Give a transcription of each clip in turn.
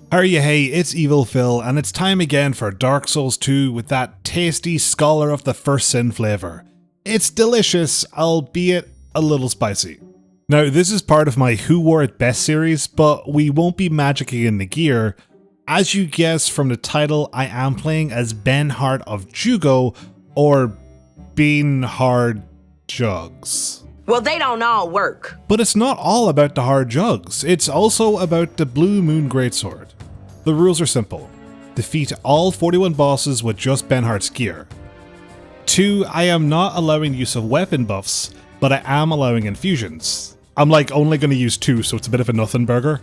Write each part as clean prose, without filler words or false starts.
Hurry hey, it's Evil Phil, and it's time again for Dark Souls 2 with that tasty Scholar of the First Sin flavour. It's delicious, albeit a little spicy. Now, this is part of my Who Wore It Best series, but we won't be magicking in the gear. As you guessed from the title, I am playing as Benhart of Jugo, or Benhart Jugs. Well, they don't all work. But it's not all about the hard jugs, it's also about the Blue Moon Greatsword. The rules are simple. Defeat all 41 bosses with just Benhart's gear. 2. I am not allowing the use of weapon buffs, but I am allowing infusions. I'm only going to use 2, so it's a bit of a nothing burger.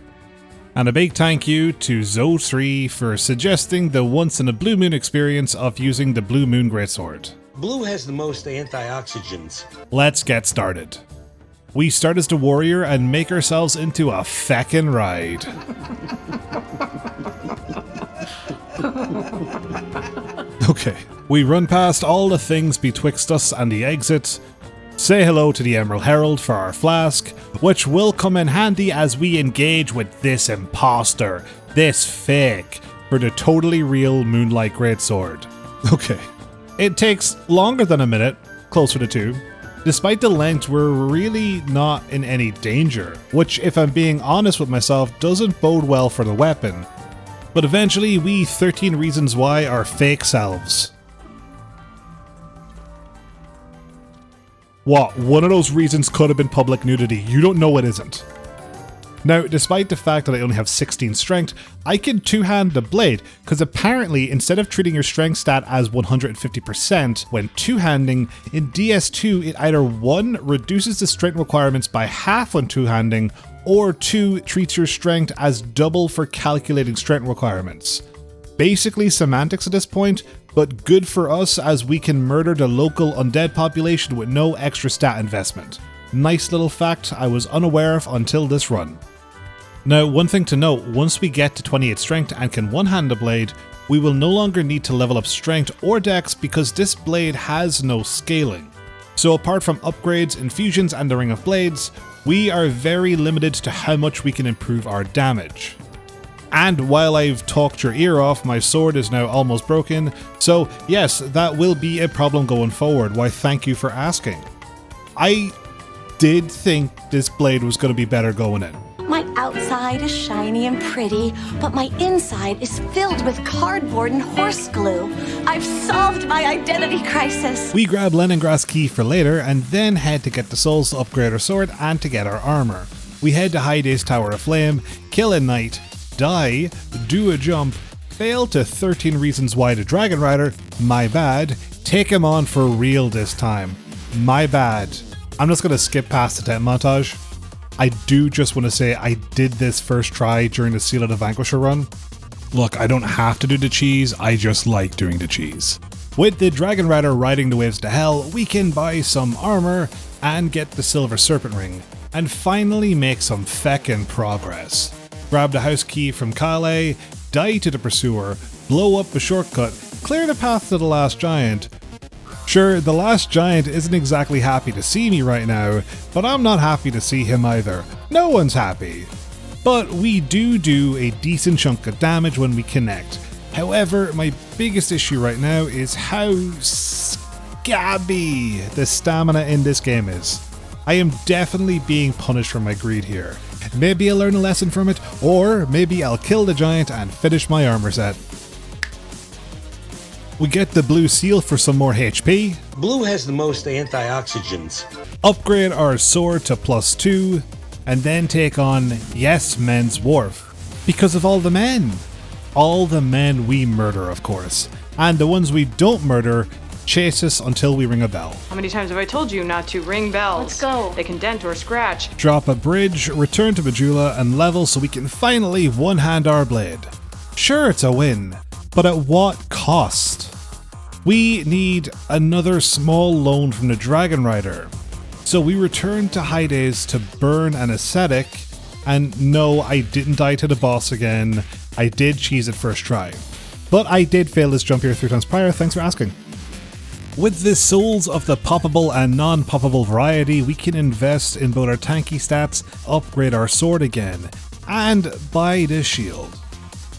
And a big thank you to Zo3 for suggesting the once in a blue moon experience of using the Blue Moon Greatsword. Blue has the most antioxidants. Let's get started. We start as the warrior and make ourselves into a feckin' ride. Okay, we run past all the things betwixt us and the exit, say hello to the Emerald Herald for our flask, which will come in handy as we engage with this imposter, this fake, for the totally real Moonlight Greatsword. Okay, it takes longer than a minute, closer to 2. Despite the length, we're really not in any danger, which, if I'm being honest with myself, doesn't bode well for the weapon. But eventually, we 13 Reasons Why are fake selves. What? One of those reasons could have been public nudity. You don't know it isn't. Now, despite the fact that I only have 16 strength, I can two-hand the blade, because apparently instead of treating your strength stat as 150% when two-handing, in DS2 it either 1 reduces the strength requirements by half when two-handing, or 2 treats your strength as double for calculating strength requirements. Basically semantics at this point, but good for us as we can murder the local undead population with no extra stat investment. Nice little fact I was unaware of until this run. Now, one thing to note, once we get to 28 strength and can one-hand the blade, we will no longer need to level up strength or dex because this blade has no scaling. So apart from upgrades, infusions and the Ring of Blades, we are very limited to how much we can improve our damage. And while I've talked your ear off, my sword is now almost broken, so yes, that will be a problem going forward. Why, thank you for asking. I did think this blade was going to be better going in. My outside is shiny and pretty, but my inside is filled with cardboard and horse glue. I've solved my identity crisis. We grab Leningrass key for later and then head to get the souls to upgrade our sword and to get our armor. We head to Hyde's Tower of Flame, kill a knight, die, do a jump, fail to 13 Reasons Why the Dragonrider, my bad, take him on for real this time, my bad. I'm just going to skip past the tent montage. I do just want to say I did this first try during the Seal of the Vanquisher run. Look, I don't have to do the cheese, I just like doing the cheese. With the Dragonrider riding the waves to hell, we can buy some armor and get the Silver Serpent Ring, and finally make some feckin' progress. Grab the house key from Kale, die to the Pursuer, blow up a shortcut, clear the path to the last giant. Sure, the last giant isn't exactly happy to see me right now, but I'm not happy to see him either. No one's happy. But we do a decent chunk of damage when we connect. However, my biggest issue right now is how scabby the stamina in this game is. I am definitely being punished for my greed here. Maybe I'll learn a lesson from it, or maybe I'll kill the giant and finish my armor set. We get the blue seal for some more HP. Blue has the most antioxidants. Upgrade our sword to +2, and then take on, yes, Men's Wharf. Because of all the men. All the men we murder, of course. And the ones we don't murder chase us until we ring a bell. How many times have I told you not to ring bells? Let's go. They can dent or scratch. Drop a bridge, return to Majula, and level so we can finally one-hand our blade. Sure, it's a win, but at what cost? We need another small loan from the Dragonrider. So we return to Hyde's to burn an ascetic, and no, I didn't die to the boss again. I did cheese it first try. But I did fail this jump here 3 times prior, thanks for asking. With the souls of the poppable and non-poppable variety, we can invest in both our tanky stats, upgrade our sword again, and buy the shield.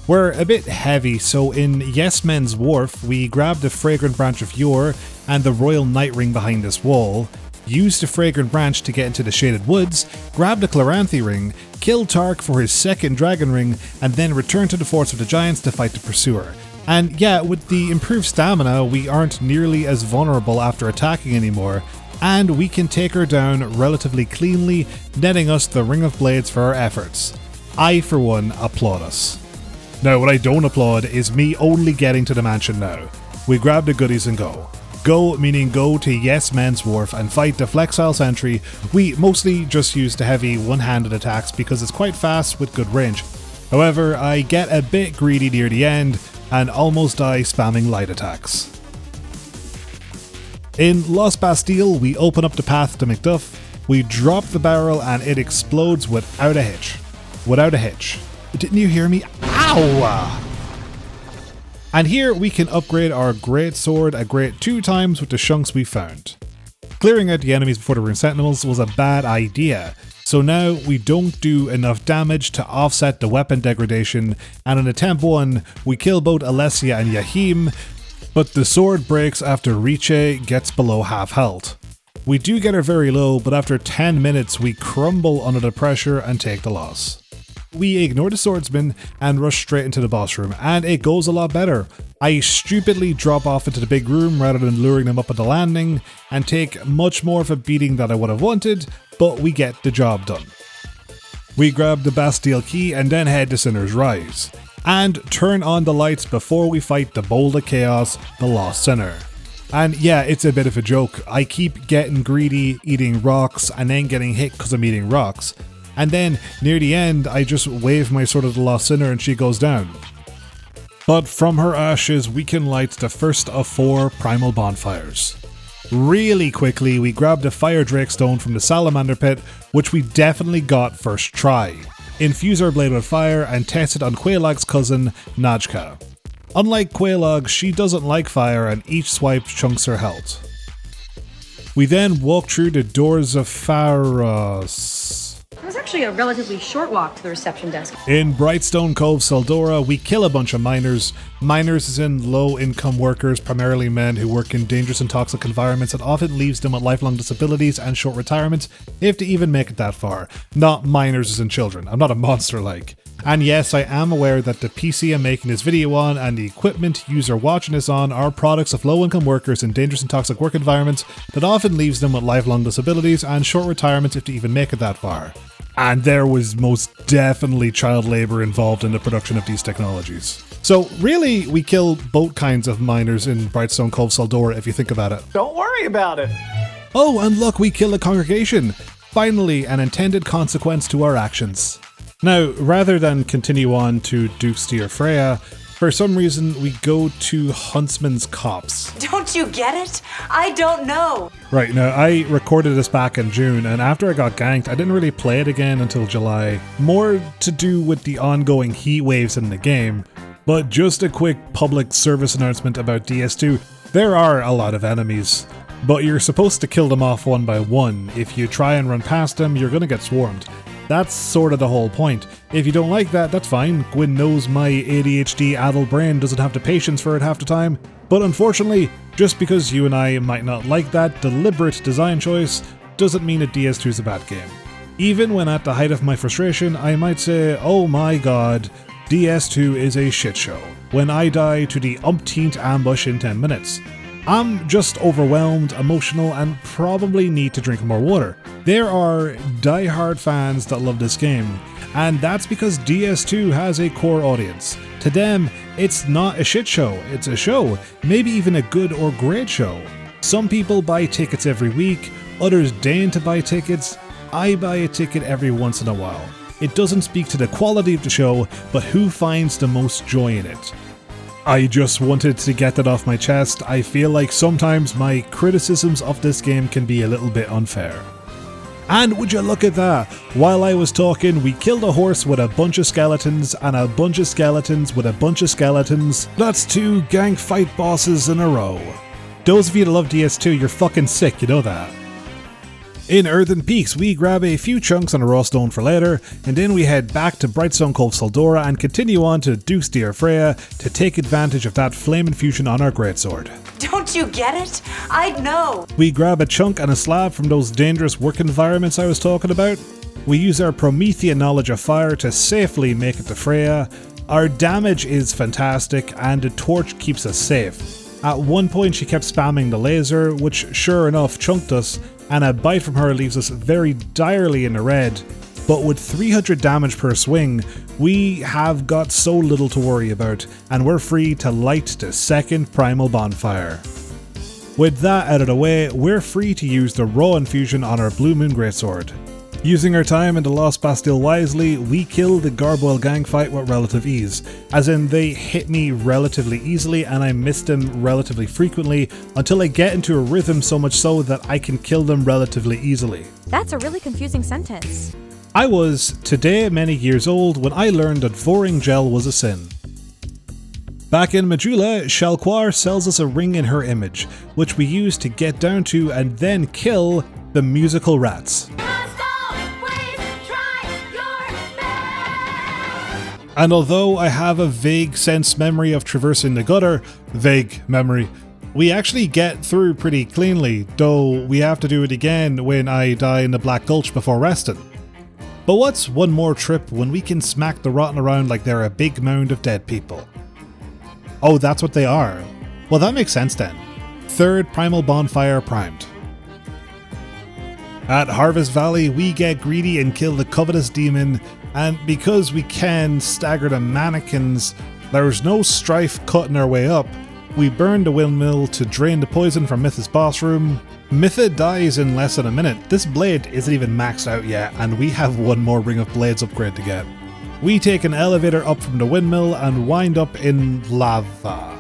We're a bit heavy, so in Yes Men's Wharf, we grabbed the Fragrant Branch of Yore and the Royal Night Ring behind this wall, used the Fragrant Branch to get into the Shaded Woods, grabbed the Chloranthy Ring, killed Tark for his second Dragon Ring, and then returned to the Forts of the Giants to fight the Pursuer. And yeah, with the improved stamina, we aren't nearly as vulnerable after attacking anymore, and we can take her down relatively cleanly, netting us the Ring of Blades for our efforts. I, for one, applaud us. Now, what I don't applaud is me only getting to the mansion now. We grab the goodies and go. Go meaning go to Yes Men's Wharf and fight the Flexile Sentry. We mostly just use the heavy one-handed attacks because it's quite fast with good range. However, I get a bit greedy near the end and almost die spamming light attacks. In Lost Bastille, we open up the path to Macduff, we drop the barrel and it explodes without a hitch. Without a hitch. Didn't you hear me? Ow! And here we can upgrade our Great Sword a great 2 times with the shunks we found. Clearing out the enemies before the Rune Sentinels was a bad idea, so now we don't do enough damage to offset the weapon degradation, and in attempt 1 we kill both Alessia and Yahim, but the sword breaks after Riche gets below half health. We do get her very low, but after 10 minutes we crumble under the pressure and take the loss. We ignore the swordsman and rush straight into the boss room, and it goes a lot better. I stupidly drop off into the big room rather than luring them up at the landing, and take much more of a beating than I would have wanted, but we get the job done. We grab the Bastille key and then head to Sinner's Rise, and turn on the lights before we fight the Bold of Chaos, the Lost Sinner. And yeah, it's a bit of a joke. I keep getting greedy, eating rocks, and then getting hit because I'm eating rocks. And then, near the end, I just wave my sword at the Lost Sinner and she goes down. But from her ashes, we can light the first of 4 Primal bonfires. Really quickly, we grab the Fire Drakestone from the Salamander Pit, which we definitely got first try. Infuse our blade with fire and test it on Quelaag's cousin, Najka. Unlike Quelaag, she doesn't like fire and each swipe chunks her health. We then walk through the doors of Pharos. It was actually a relatively short walk to the reception desk. In Brightstone Cove, Seldora, we kill a bunch of miners. Miners is in low-income workers, primarily men who work in dangerous and toxic environments that often leaves them with lifelong disabilities and short retirements, if they even make it that far. Not miners as in children. I'm not a monster like. And yes, I am aware that the PC I'm making this video on and the equipment user watching this on are products of low-income workers in dangerous and toxic work environments that often leaves them with lifelong disabilities and short retirements if they even make it that far. And there was most definitely child labour involved in the production of these technologies. So really, we kill both kinds of miners in Brightstone Cove Seldora if you think about it. Don't worry about it. Oh, and look, we kill a congregation. Finally, an intended consequence to our actions. Now, rather than continue on to Duke's Dear Freya, for some reason we go to Huntsman's Copse. Don't you get it? I don't know. Right, now I recorded this back in June, and after I got ganked, I didn't really play it again until July. More to do with the ongoing heat waves in the game. But just a quick public service announcement about DS2. There are a lot of enemies, but you're supposed to kill them off one by one. If you try and run past them, you're gonna get swarmed. That's sort of the whole point. If you don't like that, that's fine. Gwyn knows my ADHD adult brain doesn't have the patience for it half the time. But unfortunately, just because you and I might not like that deliberate design choice, doesn't mean that DS2 is a bad game. Even when at the height of my frustration, I might say, oh my god, DS2 is a shit show, when I die to the umpteenth ambush in 10 minutes. I'm just overwhelmed, emotional, and probably need to drink more water. There are die-hard fans that love this game, and that's because DS2 has a core audience. To them, it's not a shit show, it's a show, maybe even a good or great show. Some people buy tickets every week, others deign to buy tickets. I buy a ticket every once in a while. It doesn't speak to the quality of the show, but who finds the most joy in it. I just wanted to get that off my chest. I feel like sometimes my criticisms of this game can be a little bit unfair. And would you look at that, while I was talking, we killed a horse with a bunch of skeletons, and a bunch of skeletons with a bunch of skeletons. That's 2 gank fight bosses in a row. Those of you that love DS2, you're fucking sick, you know that. In Earthen Peaks, we grab a few chunks on a raw stone for later, and then we head back to Brightstone Cove Saldora and continue on to Dukes Dear Freya to take advantage of that flame infusion on our greatsword. Don't you get it? I know. We grab a chunk and a slab from those dangerous work environments I was talking about. We use our Promethean knowledge of fire to safely make it to Freya. Our damage is fantastic and the torch keeps us safe. At one point she kept spamming the laser, which sure enough chunked us, and a bite from her leaves us very direly in the red. But with 300 damage per swing, we have got so little to worry about, and we're free to light the second Primal bonfire. With that out of the way, we're free to use the raw infusion on our Blue Moon Greatsword. Using our time in the Lost Bastille wisely, we kill the Garboil gang fight with relative ease, as in they hit me relatively easily and I miss them relatively frequently until I get into a rhythm, so much so that I can kill them relatively easily. That's a really confusing sentence. I was, today, many years old when I learned that voring gel was a sin. Back in Majula, Shalquar sells us a ring in her image, which we use to get down to and then kill the musical rats. And although I have a vague sense memory of traversing the gutter, we actually get through pretty cleanly, though we have to do it again when I die in the Black Gulch before resting. But what's one more trip when we can smack the rotten around like they're a big mound of dead people? Oh, that's what they are. Well, that makes sense then. Third Primal Bonfire primed. At Harvest Valley, we get greedy and kill the Covetous Demon, and because we can stagger the mannequins, there's no strife cutting our way up. We burn the windmill to drain the poison from Mytha's boss room. Mytha dies in less than a minute. This blade isn't even maxed out yet, and we have one more Ring of Blades upgrade to get. We take an elevator up from the windmill and wind up in lava.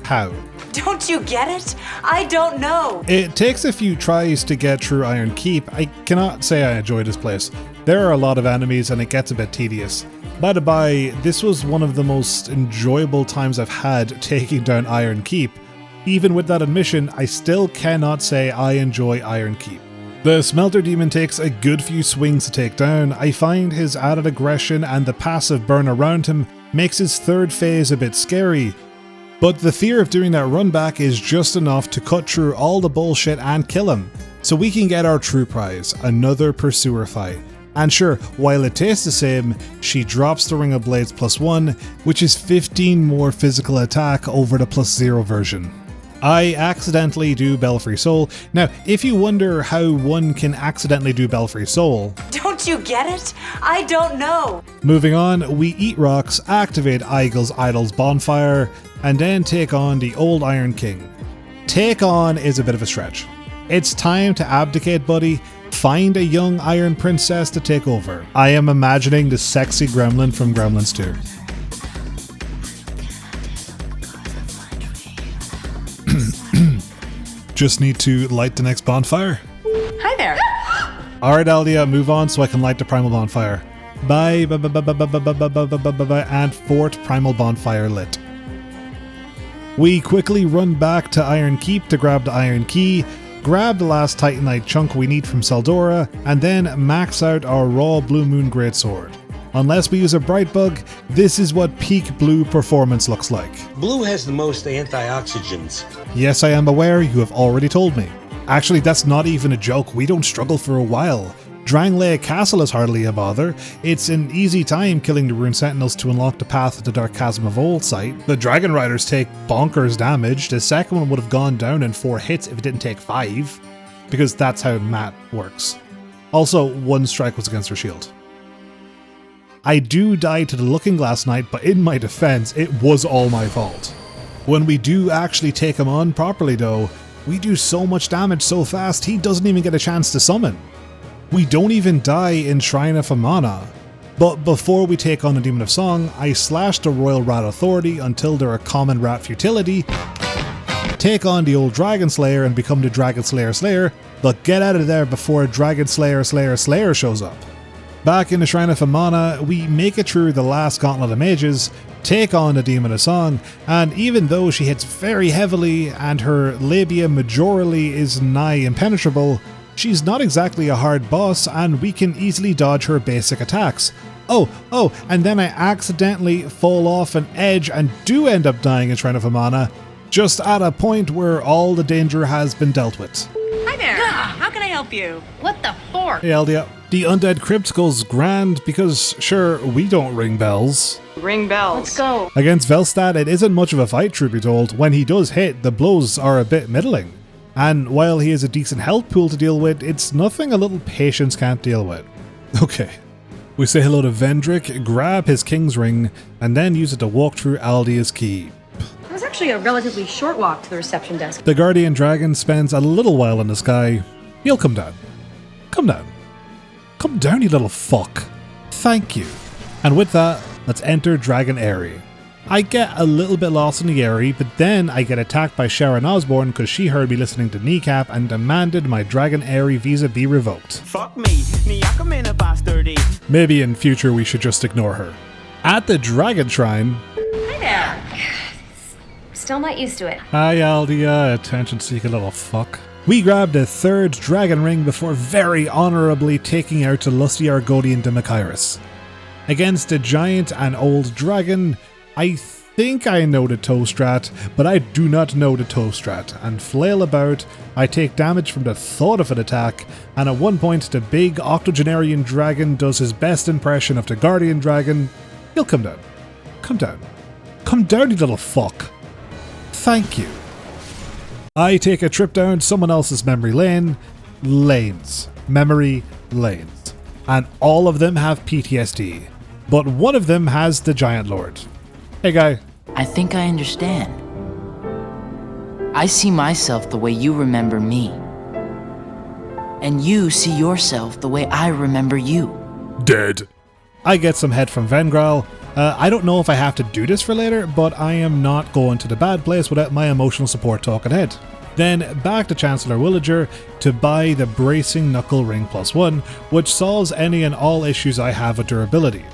How? Don't you get it? I don't know. It takes a few tries to get through Iron Keep. I cannot say I enjoy this place. There are a lot of enemies and it gets a bit tedious. By the by, this was one of the most enjoyable times I've had taking down Iron Keep. Even with that admission, I still cannot say I enjoy Iron Keep. The Smelter Demon takes a good few swings to take down. I find his added aggression and the passive burn around him makes his third phase a bit scary. But the fear of doing that run back is just enough to cut through all the bullshit and kill him. So we can get our true prize, another Pursuer fight. And sure, while it tastes the same, she drops the Ring of Blades +1, which is 15 more physical attack over the +0 version. I accidentally do Belfry Soul. Now, if you wonder how one can accidentally do Belfry Soul... Don't you get it? I don't know. Moving on, we eat rocks, activate Eigel's Idol's Bonfire, and then take on the Old Iron King. Take on is a bit of a stretch. It's time to abdicate, buddy. Find a young Iron Princess to take over. I am imagining the sexy gremlin from Gremlins 2. Just need to light the next bonfire. Hi there. Alright, Aldia, move on so I can light the Primal Bonfire. Bye, and Fort Primal Bonfire lit. We quickly run back to Iron Keep to grab the Iron Key, grab the last Titanite chunk we need from Saldora, and then max out our raw Blue Moon Greatsword. Unless we use a Bright Bug, this is what peak blue performance looks like. Blue has the most antioxidants. Yes, I am aware, you have already told me. Actually, that's not even a joke, we don't struggle for a while. Dranglea Castle is hardly a bother. It's an easy time killing the Rune Sentinels to unlock the path to the Dark Chasm of Old site. The Dragonriders take bonkers damage. The second one would have gone down in 4 hits if it didn't take 5. Because that's how Mat works. Also, 1 strike was against her shield. I do die to the Looking Glass Knight, but in my defense, it was all my fault. When we do actually take him on properly though, we do so much damage so fast he doesn't even get a chance to summon. We don't even die in Shrine of Amana. But before we take on the Demon of Song, I slash the Royal Rat Authority until they're a common rat futility, take on the old Dragon Slayer and become the Dragon Slayer, but get out of there before Dragon Slayer shows up. Back in the Shrine of Amana, we make it through the last Gauntlet of Mages, take on the Demon of Song, and even though she hits very heavily and her labia majorly is nigh impenetrable, She's not exactly a hard boss, and we can easily dodge her basic attacks. Oh, and then I accidentally fall off an edge and do end up dying in Shrine of Amana, just at a point where all the danger has been dealt with. Hi there. How can I help you? What the fork? Hey Aldia, the Undead Crypt goes grand because, sure, we don't ring bells. Ring bells. Let's go. Against Velstad, it isn't much of a fight, truth be told. When he does hit, the blows are a bit middling. And while he has a decent health pool to deal with, it's nothing a little patience can't deal with. Okay. We say hello to Vendrick, grab his King's Ring, and then use it to walk through Aldia's Key. It was actually a relatively short walk to the reception desk. The Guardian Dragon spends a little while in the sky. He'll come down. Come down. Come down, you little fuck. Thank you. And with that, let's enter Dragon Airy. I get a little bit lost in the Airy, but then I get attacked by Sharon Osborne because she heard me listening to Kneecap and demanded my Dragon Airy visa be revoked. Fuck me. Maybe in future we should just ignore her. At the Dragon Shrine... Hi there. Still not used to it. Hi Aldia, attention-seeking little fuck. We grabbed a third Dragon Ring before very honourably taking out the lusty Argonian Demachyrus. Against a giant and old dragon, I think I know the toe strat, but I do not know the toe strat, and flail about. I take damage from the thought of an attack, and at one point the big octogenarian dragon does his best impression of the Guardian Dragon. He'll come down. Come down. Come down, you little fuck. Thank you. I take a trip down someone else's memory lane. Lanes. Memory lanes. And all of them have PTSD. But one of them has the Giant Lord. Hey guy. I think I understand. I see myself the way you remember me. And you see yourself the way I remember you. Dead. I get some head from Vengral. I don't know if I have to do this for later, but I am not going to the bad place without my emotional support talking head. Then back to Chancellor Willager to buy the Bracing Knuckle Ring +1, which solves any and all issues I have with durability.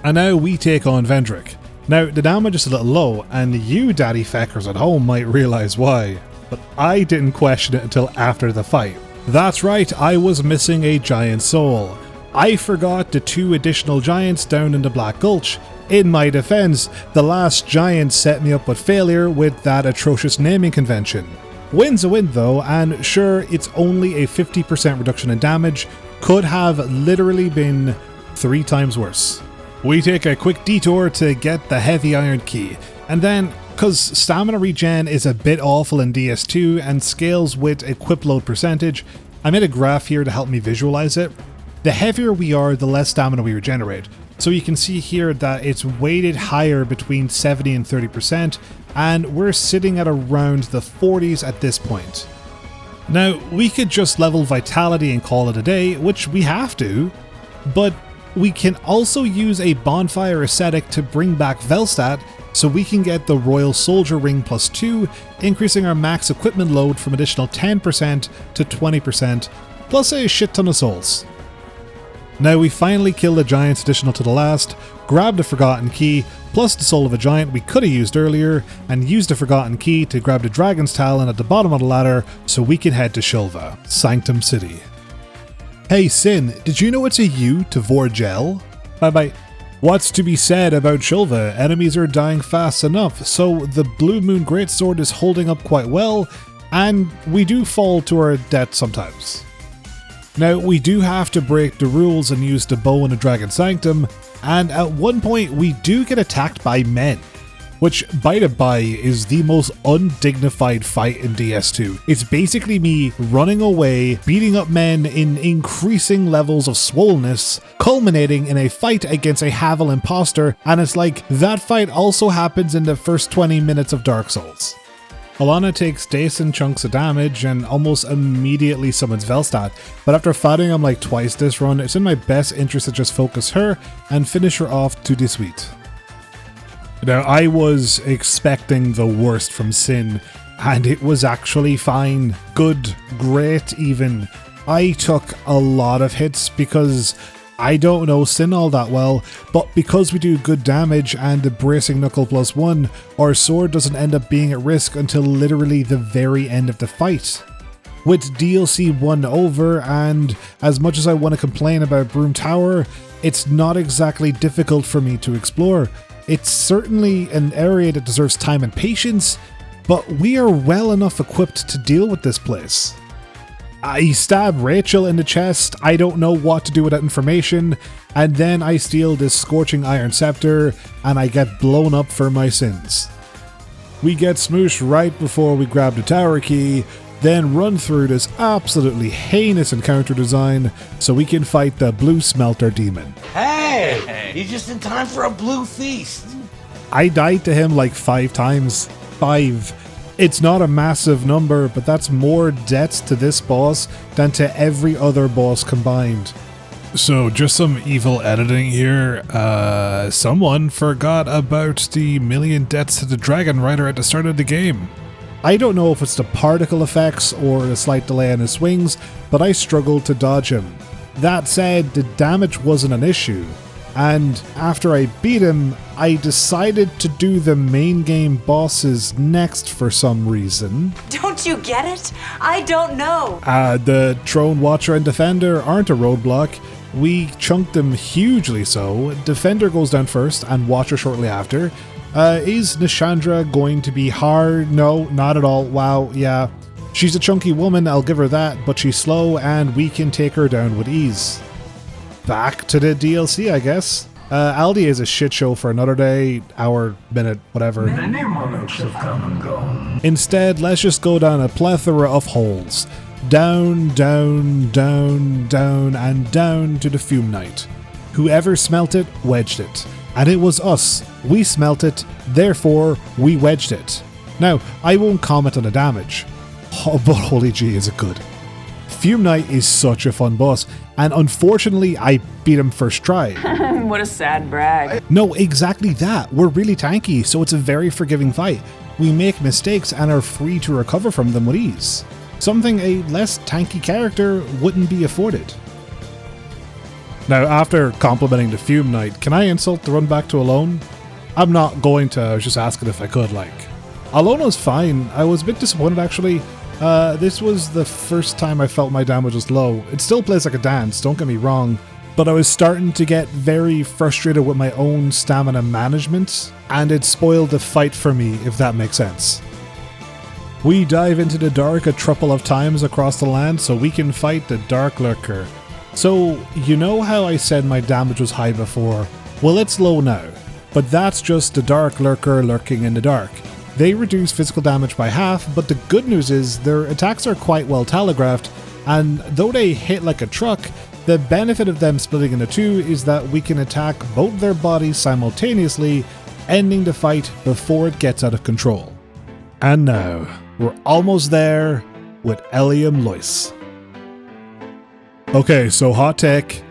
And now we take on Vendrick. Now, the damage is a little low, and you daddy feckers at home might realise why, but I didn't question it until after the fight. That's right, I was missing a giant soul. I forgot the 2 additional giants down in the Black Gulch. In my defense, the last giant set me up with failure with that atrocious naming convention. Win's a win though, and sure, it's only a 50% reduction in damage, could have literally been 3 times worse. We take a quick detour to get the Heavy Iron Key, and then, cause stamina regen is a bit awful in DS2 and scales with equip load percentage, I made a graph here to help me visualize it. The heavier we are, the less stamina we regenerate. So you can see here that it's weighted higher between 70 and 30%, and we're sitting at around the 40s at this point. Now, we could just level Vitality and call it a day, which we have to, but we can also use a bonfire ascetic to bring back Velstad, so we can get the Royal Soldier Ring +2, increasing our max equipment load from additional 10% to 20%, plus a shit ton of souls. Now we finally kill the giants additional to the last, grab the Forgotten Key, plus the soul of a giant we could have used earlier, and use the Forgotten Key to grab the Dragon's Talon at the bottom of the ladder so we can head to Shulva, Sanctum City. Hey Sin, did you know it's a U to Vorgel? Bye bye. What's to be said about Shulva? Enemies are dying fast enough, so the Blue Moon Greatsword is holding up quite well, and we do fall to our death sometimes. Now, we do have to break the rules and use the bow in the Dragon Sanctum, and at one point we do get attacked by men, which, by the by, is the most undignified fight in DS2. It's basically me running away, beating up men in increasing levels of swollenness, culminating in a fight against a Havel imposter, and it's like, that fight also happens in the first 20 minutes of Dark Souls. Alana takes decent chunks of damage and almost immediately summons Velstad, but after fighting him like twice this run, it's in my best interest to just focus her and finish her off to the suite. Now, I was expecting the worst from Sin, and it was actually fine, good, great even. I took a lot of hits because I don't know Sin all that well, but because we do good damage and the Bracing Knuckle +1, our sword doesn't end up being at risk until literally the very end of the fight. With DLC 1 over, and as much as I want to complain about Broom Tower, it's not exactly difficult for me to explore. It's certainly an area that deserves time and patience, but we are well enough equipped to deal with this place. I stab Rachel in the chest, I don't know what to do with that information, and then I steal this scorching iron scepter, and I get blown up for my sins. We get smooshed right before we grab the tower key, then run through this absolutely heinous encounter design so we can fight the blue smelter demon. Hey, you're just in time for a blue feast. I died to him like 5 times. 5. It's not a massive number, but that's more deaths to this boss than to every other boss combined. So, just some evil editing here. Someone forgot about the million deaths to the Dragonrider at the start of the game. I don't know if it's the particle effects or the slight delay in his swings, but I struggled to dodge him. That said, the damage wasn't an issue, and after I beat him, I decided to do the main game bosses next for some reason. Don't you get it? I don't know. The Throne Watcher and Defender aren't a roadblock. We chunked them hugely so. Defender goes down first and Watcher shortly after. Is Nishandra going to be hard? No, not at all. Wow, yeah. She's a chunky woman, I'll give her that, but she's slow and we can take her down with ease. Back to the DLC, I guess. Aldia is a shit show for another day, hour, minute, whatever. Many monarchs have come and gone. Instead, let's just go down a plethora of holes. Down, down, down, down, and down to the Fume Knight. Whoever smelt it, wedged it. And it was us. We smelt it, therefore we wedged it. Now, I won't comment on the damage. Oh, but holy gee, is it good. Fume Knight is such a fun boss, and unfortunately I beat him first try. What a sad brag. No, exactly that. We're really tanky, so it's a very forgiving fight. We make mistakes and are free to recover from them with ease. Something a less tanky character wouldn't be afforded. Now, after complimenting the Fume Knight, can I insult the run back to Alone? I'm not going to, I was just asking if I could, like. Alone was fine. I was a bit disappointed actually. This was the first time I felt my damage was low. It still plays like a dance, don't get me wrong, but I was starting to get very frustrated with my own stamina management, and it spoiled the fight for me, if that makes sense. We dive into the dark a couple of times across the land so we can fight the Dark Lurker. So, you know how I said my damage was high before? Well, it's low now, but that's just the Dark Lurker lurking in the dark. They reduce physical damage by half, but the good news is their attacks are quite well telegraphed, and though they hit like a truck, the benefit of them splitting into two is that we can attack both their bodies simultaneously, ending the fight before it gets out of control. And now, we're almost there with Eliam Lois. Okay, so hot take.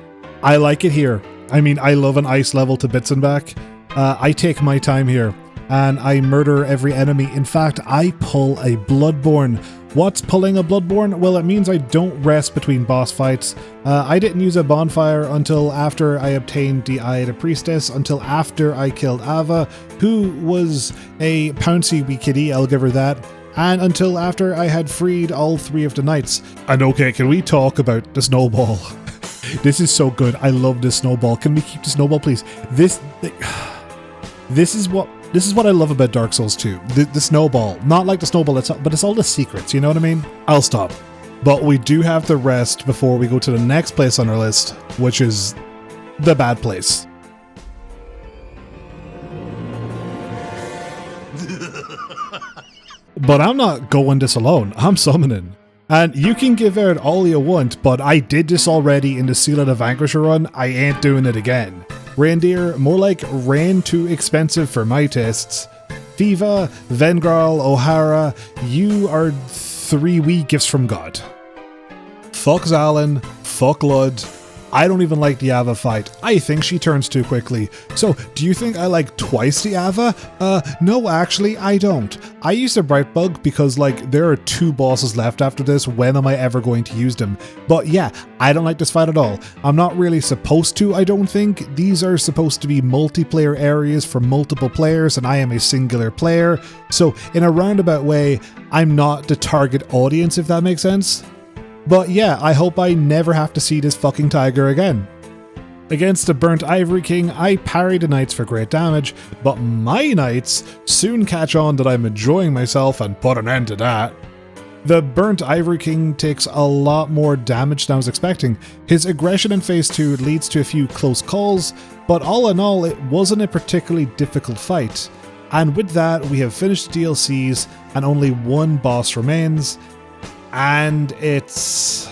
I like it here. I mean, I love an ice level to bits and back. I take my time here, and I murder every enemy. In fact, I pull a Bloodborne. What's pulling a Bloodborne? Well, it means I don't rest between boss fights. I didn't use a bonfire until after I obtained the Eye of the Priestess, until after I killed Ava, who was a pouncy wee kitty, I'll give her that, and until after I had freed all 3 of the knights. And okay, can we talk about the snowball? This is so good. I love this snowball. Can we keep the snowball, please? This is what I love about Dark Souls 2. The snowball. Not like the snowball itself, but it's all the secrets, you know what I mean? I'll stop. But we do have to rest before we go to the next place on our list, which is the bad place. But I'm not going this alone. I'm summoning. And you can give out all you want, but I did this already in the Seal of the Vanquisher run. I ain't doing it again. Reindeer, more like rain too expensive for my tastes. Fiva, Vengral, O'Hara, you are 3 wee gifts from God. Fuck Zalin, fuck Lud, I don't even like the Ava fight. I think she turns too quickly. So, do you think I like twice the Ava? No, actually, I don't. I use the Bright Bug because, like, there are 2 bosses left after this. When am I ever going to use them? But yeah, I don't like this fight at all. I'm not really supposed to, I don't think. These are supposed to be multiplayer areas for multiple players, and I am a singular player. So, in a roundabout way, I'm not the target audience, if that makes sense. But yeah, I hope I never have to see this fucking tiger again. Against the Burnt Ivory King, I parry the knights for great damage, but my knights soon catch on that I'm enjoying myself and put an end to that. The Burnt Ivory King takes a lot more damage than I was expecting. His aggression in phase 2 leads to a few close calls, but all in all, it wasn't a particularly difficult fight. And with that, we have finished the DLCs and only 1 boss remains. And it's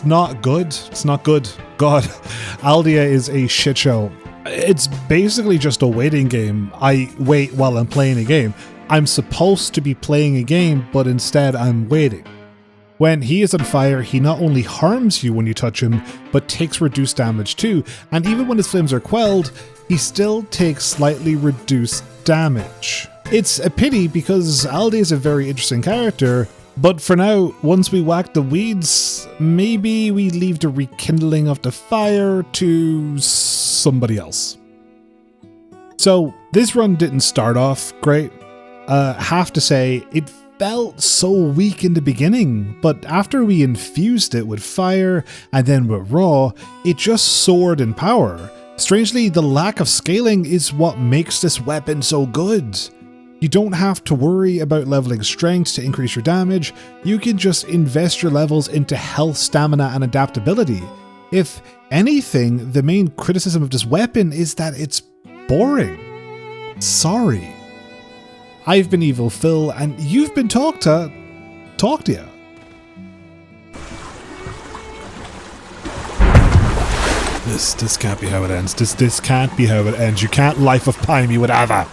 not good. It's not good. God, Aldia is a shit show. It's basically just a waiting game. I wait while I'm playing a game. I'm supposed to be playing a game, but instead I'm waiting. When he is on fire, he not only harms you when you touch him, but takes reduced damage too. And even when his flames are quelled, he still takes slightly reduced damage. It's a pity because Aldia is a very interesting character. But for now, once we whack the weeds, maybe we leave the rekindling of the fire to somebody else. So this run didn't start off great. Have to say, it felt so weak in the beginning, but after we infused it with fire and then with raw, it just soared in power. Strangely, the lack of scaling is what makes this weapon so good. You don't have to worry about leveling strength to increase your damage, you can just invest your levels into health, stamina, and adaptability. If anything, the main criticism of this weapon is that it's boring. Sorry. I've been Evil Phil, and you've been Talkdia. This can't be how it ends. This can't be how it ends. You can't Life of Pi me with Ava.